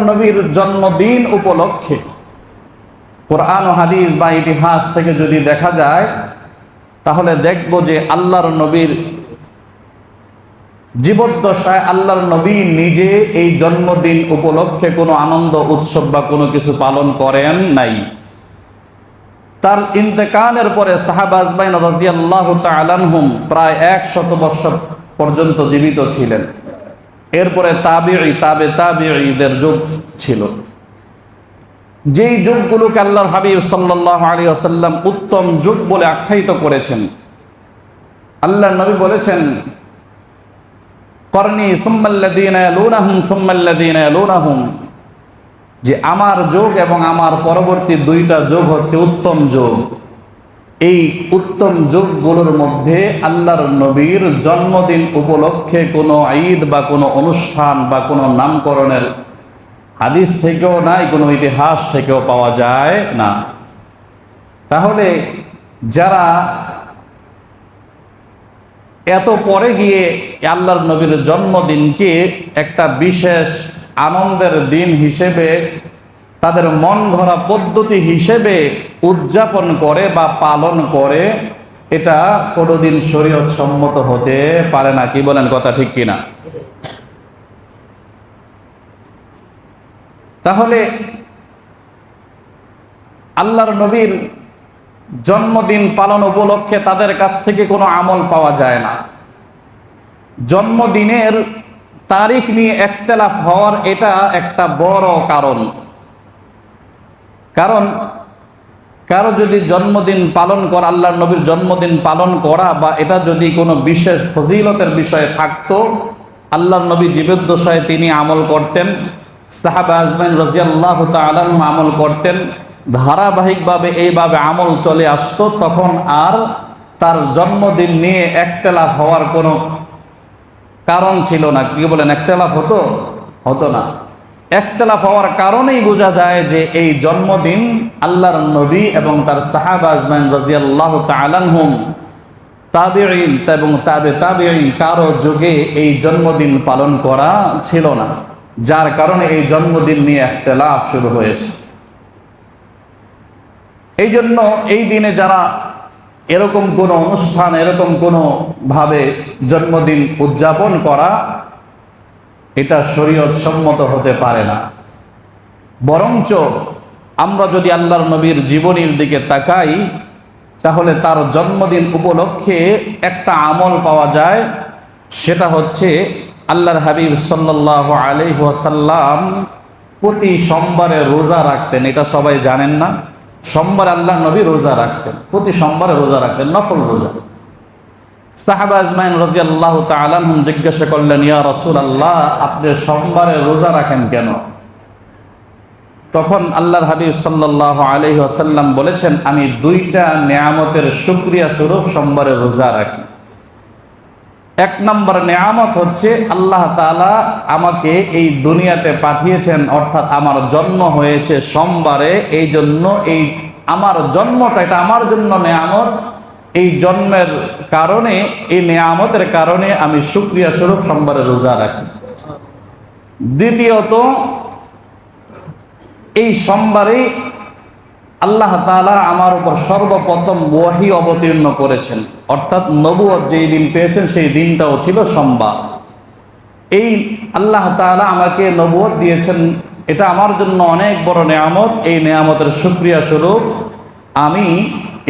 নবীর জন্মদিন উপলক্ষে কোরআন ও হাদিস বা ইতিহাস থেকে যদি দেখা যায় তাহলে দেখব যে আল্লাহর নবীর জীবদ্দশায় আল্লাহর নবী নিজে এই জন্মদিন উপলক্ষে কোনো আনন্দ উৎসব বা কোনো কিছু পালন করেন নাই। তার ইন্তেকালের পরে সাহাবা আজমাইন রাদিয়াল্লাহু তাআলা আনহুম প্রায় 100 বছর পর্যন্ত জীবিত ছিলেন। এরপরে তাবিঈদের যুগ ছিল, যেই যুগগুলোকে আল্লাহর হাবিব সাল্লাল্লাহু আলাইহি ওয়াসাল্লাম উত্তম যুগ বলে আখ্যায়িত করেছেন। আল্লাহর নবী বলেছেন, করনি সুম্মাল্লাযীনা ইয়ালুনাহুম সুম্মাল্লাযীনা ইয়ালুনাহুম, যে আমার যুগ এবং আমার পরবর্তী দুইটা যুগ হচ্ছে উত্তম যুগ। এই উত্তম যুগগুলোর মধ্যে আল্লাহর নবীর জন্মদিন উপলক্ষে কোনো ঈদ বা কোনো অনুষ্ঠান বা কোনো নামকরণের হাদিস থেকেও নাই, কোনো ইতিহাস থেকেও পাওয়া যায় না। তাহলে যারা এত পরে গিয়ে আল্লাহর নবীর জন্মদিনকে একটা বিশেষ আনন্দের দিন হিসেবে, তাদের মন ভরা পদ্ধতি হিসেবে উদযাপন করে বা পালন করে, এটা কোনোদিন শরীয়ত সম্মত হতে পারে না। কি বলেন, কথা ঠিক কিনা? তাহলে আল্লাহর নবীর জন্মদিন পালন উপলক্ষে তাদের কাছ থেকে কোনো আমল পাওয়া যায় না। জন্মদিনের তারিখ নিয়ে ইখতিলাফ হওয়ার এটা একটা বড় কারণ। কারণ কারো যদি জন্মদিন পালন করা, আল্লাহর নবীর জন্মদিন পালন করা বা এটা যদি কোনো বিশেষ ফজিলতের বিষয়ে থাকতো, আল্লাহর নবী জীবদ্দশায় তিনি আমল করতেন, সাহাবা আজমাইন রাদিয়াল্লাহু তাআলা আনহুম আমল করতেন, ধারাবাহিকভাবে এইভাবে আমল চলে আসতো, তখন আর তার জন্মদিন নিয়ে ইখতিলাফ হওয়ার কোনো কারণ ছিল না। কি বলেন, ইখতিলাফ হতো না। ইখতিলাফ হওয়ার কারণেই বোঝা যায় যে এই জন্মদিন আল্লাহর নবী এবং তার সাহাবা আজমাইন রাদিয়াল্লাহু তাআলা আনহুম, তাবিঈন এবং তাবিঈন কারো যুগে এই জন্মদিন পালন করা ছিল না, যার কারণে এই জন্মদিন নিয়ে ইখতিলাফ শুরু হয়েছে। এই জন্য এই দিনে যারা এরকম কোনো অনুষ্ঠান, এরকম কোনো ভাবে জন্মদিন উদযাপন করা, এটা শরীয়ত সম্মত হতে পারে না। বরঞ্চ আমরা যদি আল্লাহর নবীর জীবনীর দিকে তাকাই তাহলে তার জন্মদিন উপলক্ষে একটা আমল পাওয়া যায়, সেটা হচ্ছে আল্লাহর হাবিব সাল্লাল্লাহু আলাইহি ওয়াসাল্লাম প্রতি সোমবারে রোজা রাখতেন। এটা সবাই জানেন না? সোমবার আল্লাহর নবী রোজা রাখতেন, প্রতি সোমবারে রোজা রাখতেন, নফল রোজা। সাহাবা আজমাইন রাদিয়াল্লাহু তাআলা আনহুম জিজ্ঞাসা করলেন, ইয়া রাসূলুল্লাহ, আপনি সোমবারে রোজা রাখেন কেন? তখন আল্লাহর হাবিব সাল্লাল্লাহু আলাইহি ওয়াসাল্লাম বলেছেন, আমি দুইটা নেয়ামতের শুকরিয়া স্বরূপ সোমবারে রোজা রাখি। এক নম্বর নেয়ামত হচ্ছে আল্লাহ তাআলা আমাকে এই দুনিয়াতে পাঠিয়েছেন, অর্থাৎ আমার জন্ম হয়েছে সোমবারে, এই জন্য এই আমার জন্মটা এটা আমার জন্য নেয়ামত। এই জন্মের কারণে, এই নেয়ামতের কারণে আমি শুকরিয়া স্বরূপ সোমবারে রোজা রাখি। দ্বিতীয়ত, এই সোমবারে আল্লাহ তাআলা আমার উপর সর্বপ্রথম ওহী অবতীর্ণ করেছেন, অর্থাৎ নবুয়ত যেই দিন পেয়েছেন সেই দিনটাও ছিল সোমবার। এই আল্লাহ তাআলা আমাকে নবুয়ত দিয়েছেন, এটা আমার জন্য অনেক বড় নেয়ামত। এই নেয়ামতের শুকরিয়া স্বরূপ আমি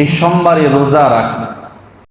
এই সোমবারে রোজা রাখি।